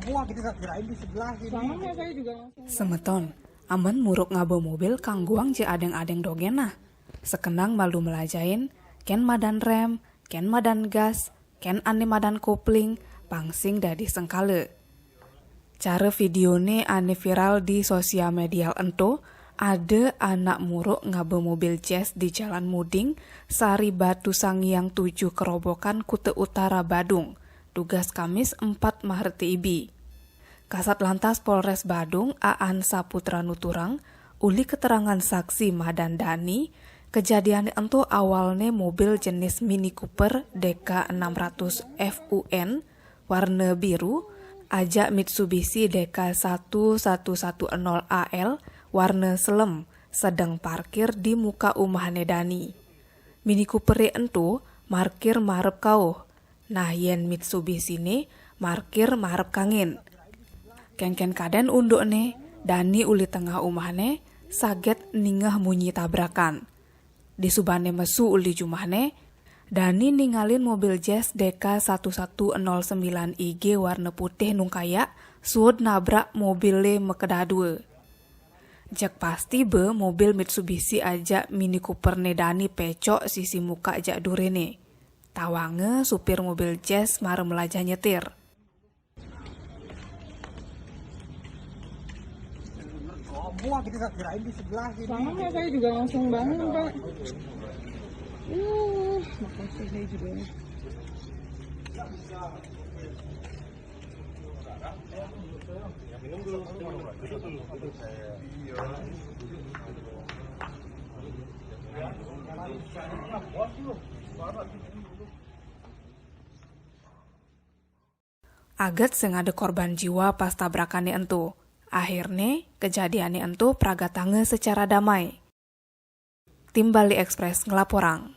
semua kita kirain di sebelah sini. Sama saya juga langsung. Semeton, aman muruk ngabo mobil kangguang je adeng-adeng dogenah. Sekenang malu melajain, ken madan rem, ken madan gas, ken ane madan kopling, pangsing dadi sengkale. Cara videone ane viral di sosial media ento, ada anak muruk ngabo mobil jazz di Jalan Muding, Sari Batu Sangiang 7 Kerobokan Kute Utara Badung, tugas Kamis 4 Maret IB. Kasat Lantas Polres Badung Aan Saputra Nuturang, uli keterangan saksi Madan Dani, kejadian itu awalnya mobil jenis Mini Cooper DK600 FUN warna biru, ajak Mitsubishi DK1110AL warna selem sedang parkir di muka umahne Dani. Mini Cooper itu markir marep kauh, nah yen Mitsubishi ini markir marep kangin. Ken-ken kaden unduk ne, Dani uli tengah umahne, saget ningah munyi tabrakan. Di subane mesu uli jumahne, Dani ningalin mobil jazz DK1109IG warna putih nungkaya, suud nabrak mobile mekedadue. Jak pasti be mobil Mitsubishi ajak Mini Cooper ne Dani pecok sisi muka jak durene. Tawange supir mobil jazz mare melajah nyetir. Semua kita kirain di sebelah sini. Sama saya juga langsung bangun, Pak. Makasih saya juga. Aget sing ada korban jiwa pas tabrakannya entu. Akhirnya, kejadiannya entu pragatange secara damai. Tim Bali Express ngelaporang.